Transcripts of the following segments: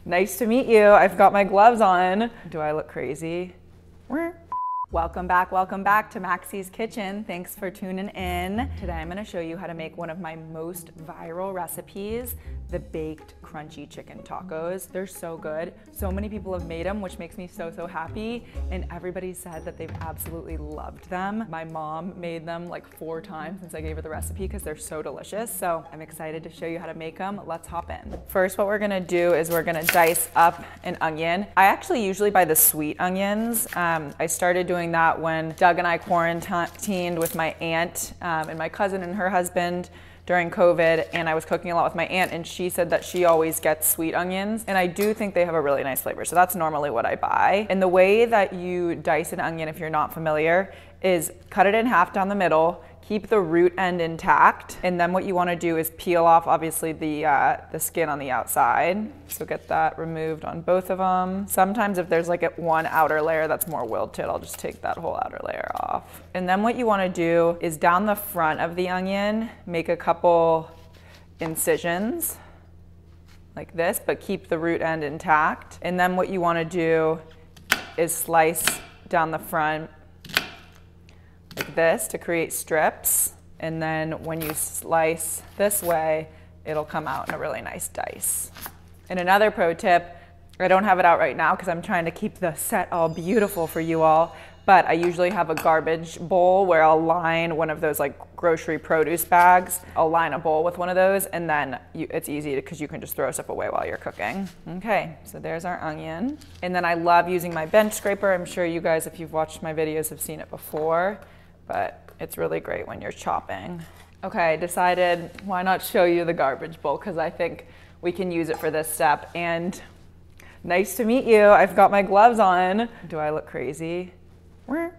Nice to meet you. I've got my gloves on. Do I look crazy? Welcome back to Maxi's Kitchen. Thanks for tuning in. Today I'm gonna show you how to make one of my most viral recipes, the baked crunchy chicken tacos. They're so good. So many people have made them, which makes me so happy. And everybody said that they've absolutely loved them. My mom made them like 4 times since I gave her the recipe because they're so delicious. So I'm excited to show you how to make them. Let's hop in. First, what we're gonna do is we're gonna dice up an onion. I actually usually buy the sweet onions. I started doing that when Doug and I quarantined with my aunt and my cousin and her husband during COVID, and I was cooking a lot with my aunt, and she said that she always gets sweet onions, and I do think they have a really nice flavor, so that's normally what I buy. And the way that you dice an onion, if you're not familiar, is cut it in half down the middle, keep the root end intact, and then what you want to do is peel off, obviously, the skin on the outside. So get that removed on both of them. Sometimes if there's like one outer layer that's more wilted, I'll just take that whole outer layer off. And then what you want to do is down the front of the onion, make a couple incisions like this, but keep the root end intact. And then what you want to do is slice down the front like this to create strips, and then when you slice this way, it'll come out in a really nice dice. And another pro tip, I don't have it out right now because I'm trying to keep the set all beautiful for you all, but I usually have a garbage bowl where I'll line one of those like grocery produce bags. I'll line a bowl with one of those, and then it's easy because you can just throw stuff away while you're cooking. Okay, so there's our onion. And then I love using my bench scraper. I'm sure you guys, if you've watched my videos, have seen it before, but it's really great when you're chopping. Okay, I decided why not show you the garbage bowl, because I think we can use it for this step. And nice to meet you. I've got my gloves on. Do I look crazy?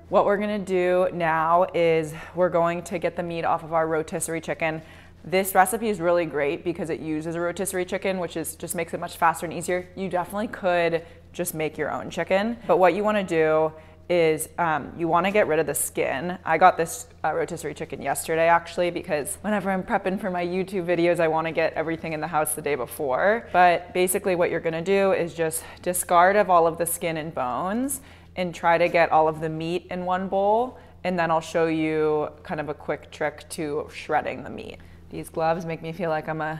What we're gonna do now is we're going to get the meat off of our rotisserie chicken. This recipe is really great because it uses a rotisserie chicken, which just makes it much faster and easier. You definitely could just make your own chicken, but what you wanna do is you want to get rid of the skin. I got this rotisserie chicken yesterday actually, because whenever I'm prepping for my YouTube videos, I want to get everything in the house the day before. But basically what you're going to do is just discard of all of the skin and bones and try to get all of the meat in one bowl, and then I'll show you kind of a quick trick to shredding the meat. These gloves make me feel like I'm a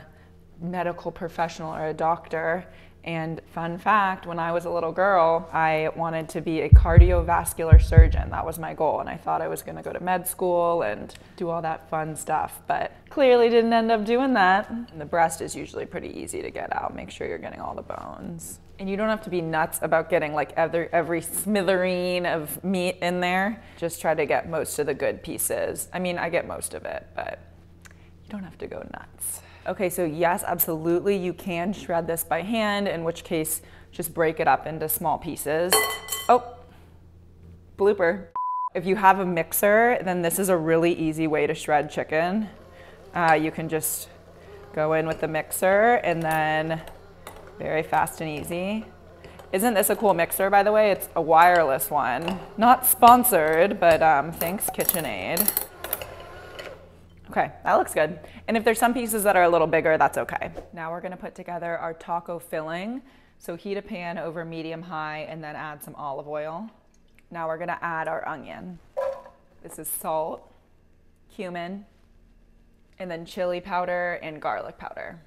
medical professional or a doctor. And fun fact, when I was a little girl, I wanted to be a cardiovascular surgeon. That was my goal, and I thought I was gonna go to med school and do all that fun stuff, but clearly didn't end up doing that. And the breast is usually pretty easy to get out. Make sure you're getting all the bones. And you don't have to be nuts about getting like every smithereen of meat in there. Just try to get most of the good pieces. I mean, I get most of it, but you don't have to go nuts. Okay, so yes, absolutely, you can shred this by hand, in which case just break it up into small pieces. Oh, blooper. If you have a mixer, then this is a really easy way to shred chicken. You can just go in with the mixer, and then very fast and easy. Isn't this a cool mixer, by the way? It's a wireless one. Not sponsored, but thanks KitchenAid. Okay, that looks good. And if there's some pieces that are a little bigger, that's okay. Now we're gonna put together our taco filling. So heat a pan over medium-high and then add some olive oil. Now we're gonna add our onion. This is salt, cumin, and then chili powder and garlic powder.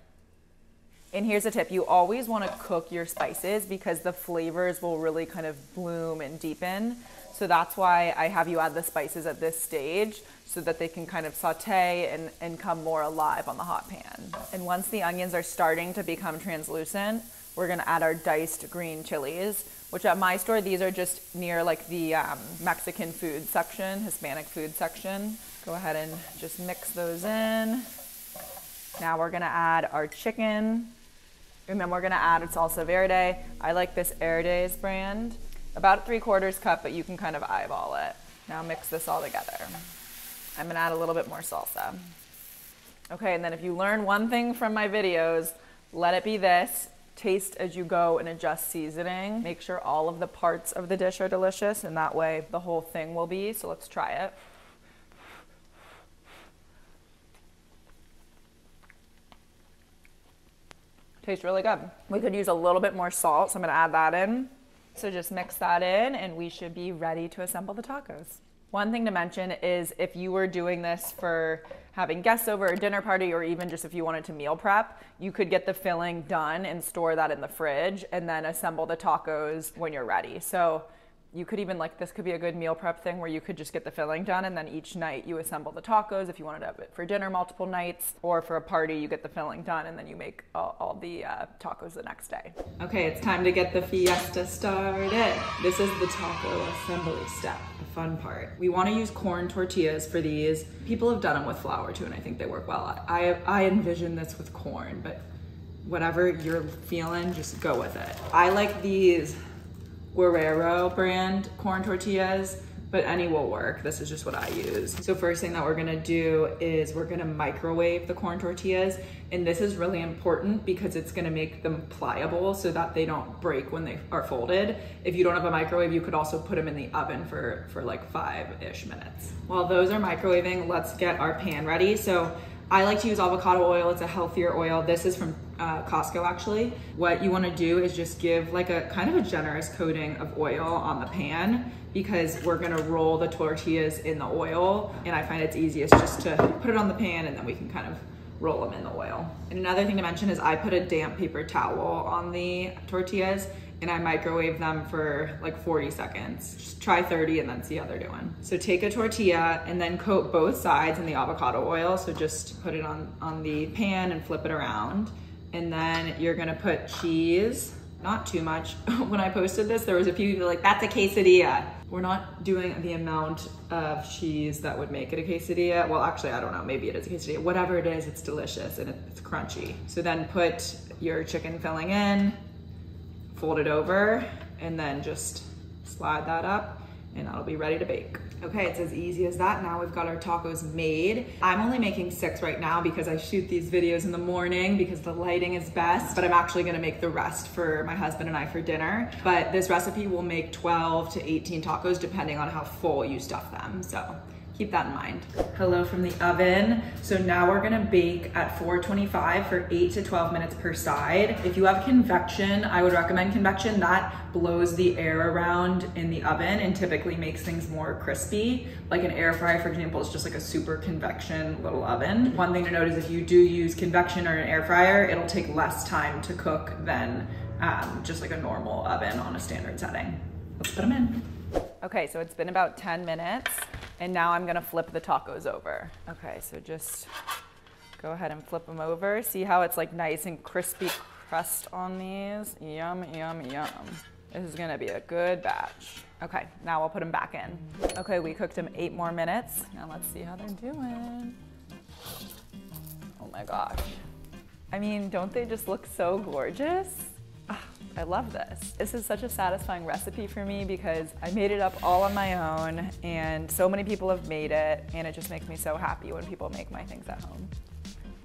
And here's a tip, you always wanna cook your spices because the flavors will really kind of bloom and deepen. So that's why I have you add the spices at this stage, so that they can kind of saute and come more alive on the hot pan. And once the onions are starting to become translucent, we're gonna add our diced green chilies, which at my store, these are just near like the Mexican food section, Hispanic food section. Go ahead and just mix those in. Now we're gonna add our chicken, and then we're gonna add a salsa verde. I like this Verdes brand, about 3/4 cup, but you can kind of eyeball it. Now mix this all together. I'm gonna add a little bit more salsa. Okay, and then if you learn one thing from my videos, let it be this: taste as you go and adjust seasoning. Make sure all of the parts of the dish are delicious, and that way the whole thing will be. So let's try it. Tastes really good. We could use a little bit more salt, so I'm gonna add that in. So just mix that in and we should be ready to assemble the tacos. One thing to mention is if you were doing this for having guests over, a dinner party, or even just if you wanted to meal prep, you could get the filling done and store that in the fridge and then assemble the tacos when you're ready. So you could even, like, this could be a good meal prep thing where you could just get the filling done and then each night you assemble the tacos if you wanted to have it for dinner multiple nights, or for a party you get the filling done and then you make all the tacos the next day. Okay, it's time to get the fiesta started. This is the taco assembly step, the fun part. We want to use corn tortillas for these. People have done them with flour too and I think they work well. I envision this with corn, but whatever you're feeling, just go with it. I like these Guerrero brand corn tortillas, but any will work. This is just what I use. So first thing that we're gonna do is we're gonna microwave the corn tortillas. And this is really important because it's gonna make them pliable so that they don't break when they are folded. If you don't have a microwave, you could also put them in the oven for like 5-ish minutes. While those are microwaving, let's get our pan ready. So I like to use avocado oil. It's a healthier oil. This is from Costco actually. What you wanna do is just give like a kind of a generous coating of oil on the pan because we're gonna roll the tortillas in the oil. And I find it's easiest just to put it on the pan and then we can kind of roll them in the oil. And another thing to mention is I put a damp paper towel on the tortillas and I microwave them for like 40 seconds. Just try 30 and then see how they're doing. So take a tortilla and then coat both sides in the avocado oil. So just put it on the pan and flip it around. And then you're gonna put cheese, not too much. When I posted this, there was a few people like, that's a quesadilla. We're not doing the amount of cheese that would make it a quesadilla. Well, actually, I don't know, maybe it is a quesadilla. Whatever it is, it's delicious and it's crunchy. So then put your chicken filling in, fold it over, and then just slide that up and that'll be ready to bake. Okay, it's as easy as that. Now we've got our tacos made. I'm only making 6 right now because I shoot these videos in the morning because the lighting is best, but I'm actually gonna make the rest for my husband and I for dinner. But this recipe will make 12 to 18 tacos depending on how full you stuff them. So keep that in mind. Hello from the oven. So now we're gonna bake at 425 for 8 to 12 minutes per side. If you have convection, I would recommend convection. That blows the air around in the oven and typically makes things more crispy. Like an air fryer, for example, is just like a super convection little oven. One thing to note is if you do use convection or an air fryer, it'll take less time to cook than just like a normal oven on a standard setting. Let's put them in. Okay, so it's been about 10 minutes and now I'm gonna flip the tacos over. Okay, so just go ahead and flip them over. See how it's like nice and crispy crust on these? Yum, yum, yum. This is gonna be a good batch. Okay, now we'll put them back in. Okay, we cooked them 8 more minutes. Now let's see how they're doing. Oh my gosh. I mean, don't they just look so gorgeous? I love this. This is such a satisfying recipe for me because I made it up all on my own and so many people have made it and it just makes me so happy when people make my things at home.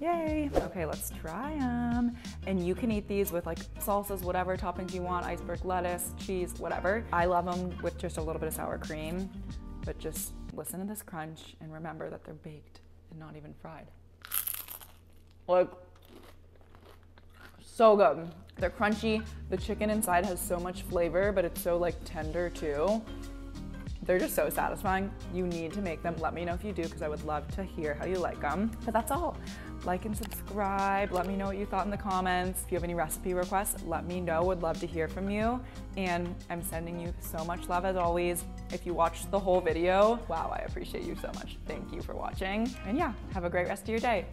Yay. Okay, let's try them. And you can eat these with like salsas, whatever toppings you want, iceberg lettuce, cheese, whatever. I love them with just a little bit of sour cream, but just listen to this crunch and remember that they're baked and not even fried. Like, so good. They're crunchy. The chicken inside has so much flavor, but it's so like tender too. They're just so satisfying. You need to make them. Let me know if you do because I would love to hear how you like them. But that's all. Like and subscribe. Let me know what you thought in the comments. If you have any recipe requests, let me know. Would love to hear from you. And I'm sending you so much love as always. If you watched the whole video, wow, I appreciate you so much. Thank you for watching. And yeah, have a great rest of your day.